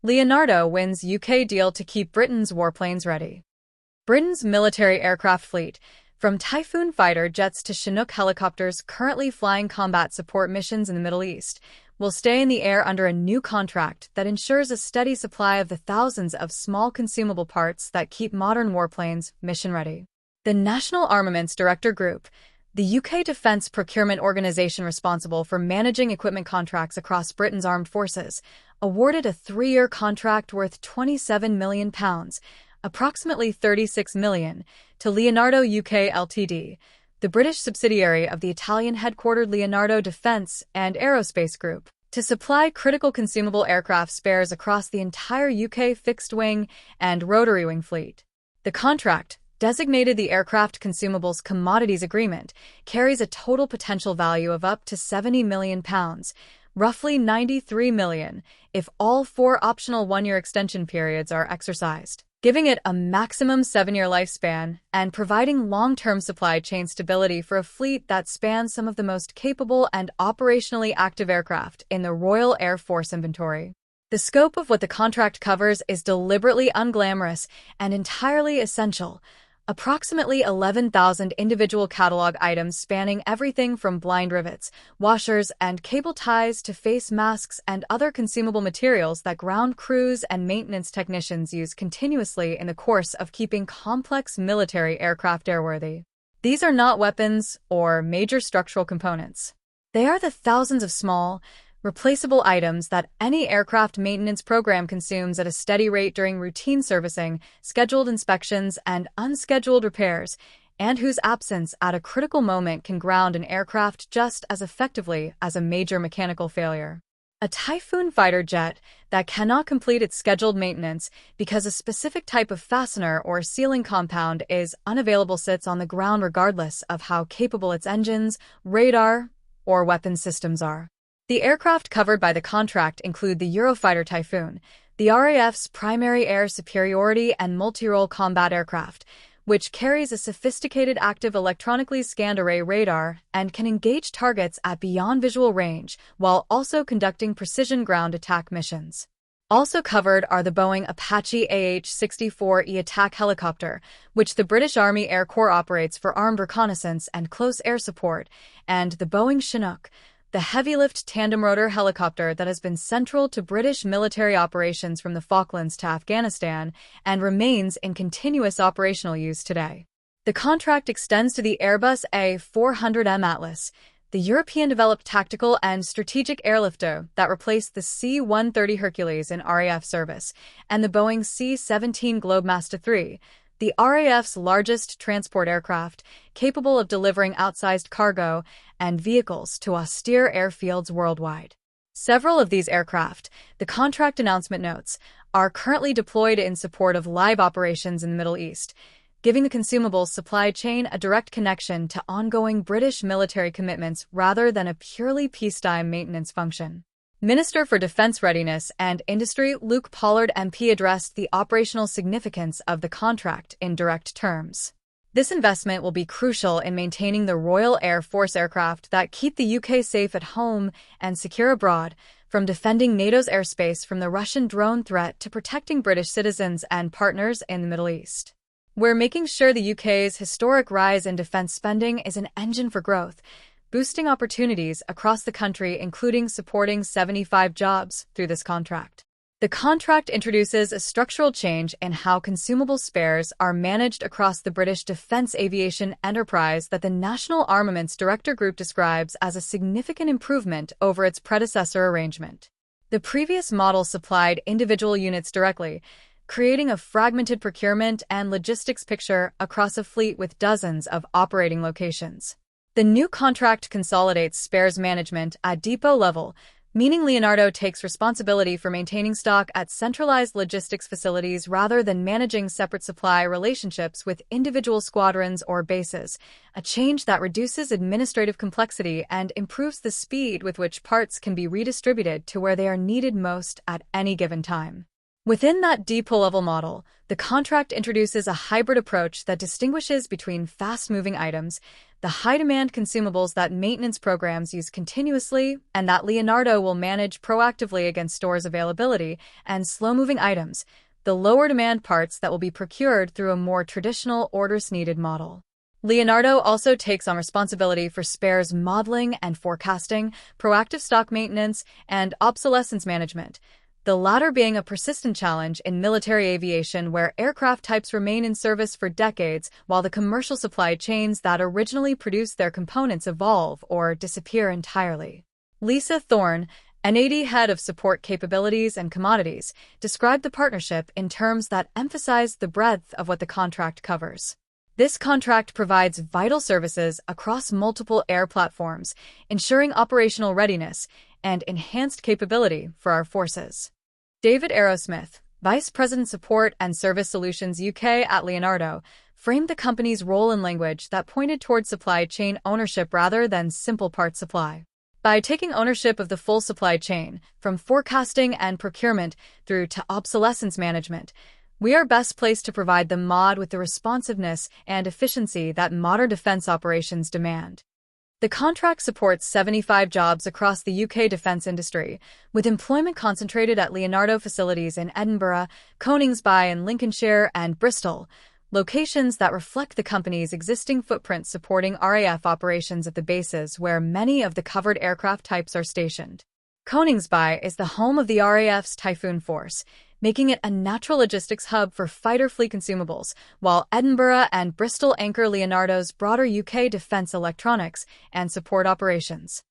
Leonardo wins UK deal to keep Britain's warplanes ready. Britain's military aircraft fleet, from Typhoon fighter jets to Chinook helicopters currently flying combat support missions in the Middle East, will stay in the air under a new contract that ensures a steady supply of the thousands of small consumable parts that keep modern warplanes mission-ready. The National Armaments Director Group, the UK defence procurement organisation responsible for managing equipment contracts across Britain's armed forces, awarded a 3-year contract worth £27 million, approximately $36 million, to Leonardo UK Ltd, the British subsidiary of the Italian-headquartered Leonardo Defence and Aerospace Group, to supply critical consumable aircraft spares across the entire UK fixed-wing and rotary-wing fleet. The contract, designated the Aircraft Consumables Commodities Agreement, carries a total potential value of up to £70 million, roughly $93 million, if all 4 optional 1-year extension periods are exercised, giving it a maximum 7-year lifespan and providing long-term supply chain stability for a fleet that spans some of the most capable and operationally active aircraft in the Royal Air Force inventory. The scope of what the contract covers is deliberately unglamorous and entirely essential. Approximately 11,000 individual catalog items spanning everything from blind rivets, washers, and cable ties to face masks and other consumable materials that ground crews and maintenance technicians use continuously in the course of keeping complex military aircraft airworthy. These are not weapons or major structural components. They are the thousands of small, replaceable items that any aircraft maintenance program consumes at a steady rate during routine servicing, scheduled inspections, and unscheduled repairs, and whose absence at a critical moment can ground an aircraft just as effectively as a major mechanical failure. A Typhoon fighter jet that cannot complete its scheduled maintenance because a specific type of fastener or sealing compound is unavailable sits on the ground regardless of how capable its engines, radar, or weapon systems are. The aircraft covered by the contract include the Eurofighter Typhoon, the RAF's primary air superiority and multi-role combat aircraft, which carries a sophisticated active electronically scanned array radar and can engage targets at beyond visual range while also conducting precision ground attack missions. Also covered are the Boeing Apache AH-64E attack helicopter, which the British Army Air Corps operates for armed reconnaissance and close air support, and the Boeing Chinook, the heavy-lift tandem-rotor helicopter that has been central to British military operations from the Falklands to Afghanistan and remains in continuous operational use today. The contract extends to the Airbus A400M Atlas, the European-developed tactical and strategic airlifter that replaced the C-130 Hercules in RAF service, and the Boeing C-17 Globemaster III, the RAF's largest transport aircraft, capable of delivering outsized cargo and vehicles to austere airfields worldwide. Several of these aircraft, the contract announcement notes, are currently deployed in support of live operations in the Middle East, giving the consumables supply chain a direct connection to ongoing British military commitments rather than a purely peacetime maintenance function. Minister for Defence Readiness and Industry Luke Pollard MP addressed the operational significance of the contract in direct terms. This investment will be crucial in maintaining the Royal Air Force aircraft that keep the UK safe at home and secure abroad, from defending NATO's airspace from the Russian drone threat to protecting British citizens and partners in the Middle East. We're making sure the UK's historic rise in defence spending is an engine for growth, boosting opportunities across the country, including supporting 75 jobs through this contract. The contract introduces a structural change in how consumable spares are managed across the British defence aviation enterprise that the National Armaments Director Group describes as a significant improvement over its predecessor arrangement. The previous model supplied individual units directly, creating a fragmented procurement and logistics picture across a fleet with dozens of operating locations. The new contract consolidates spares management at depot level, meaning Leonardo takes responsibility for maintaining stock at centralized logistics facilities rather than managing separate supply relationships with individual squadrons or bases, a change that reduces administrative complexity and improves the speed with which parts can be redistributed to where they are needed most at any given time. Within that depot-level model, the contract introduces a hybrid approach that distinguishes between fast-moving items, the high-demand consumables that maintenance programs use continuously, and that Leonardo will manage proactively against stores availability, and slow-moving items, the lower-demand parts that will be procured through a more traditional orders-needed model. Leonardo also takes on responsibility for spares modeling and forecasting, proactive stock maintenance, and obsolescence management, the latter being a persistent challenge in military aviation where aircraft types remain in service for decades while the commercial supply chains that originally produced their components evolve or disappear entirely. Lisa Thorne, NAD head of support capabilities and commodities, described the partnership in terms that emphasized the breadth of what the contract covers. This contract provides vital services across multiple air platforms, ensuring operational readiness and enhanced capability for our forces. David Arrowsmith, Vice President Support and Service Solutions UK at Leonardo, framed the company's role in language that pointed toward supply chain ownership rather than simple part supply. By taking ownership of the full supply chain, from forecasting and procurement through to obsolescence management, we are best placed to provide the MOD with the responsiveness and efficiency that modern defense operations demand. The contract supports 75 jobs across the UK defence industry, with employment concentrated at Leonardo facilities in Edinburgh, Coningsby in Lincolnshire, and Bristol, locations that reflect the company's existing footprint supporting RAF operations at the bases where many of the covered aircraft types are stationed. Coningsby is the home of the RAF's Typhoon force, making it a natural logistics hub for fighter fleet consumables, while Edinburgh and Bristol anchor Leonardo's broader UK defence electronics and support operations.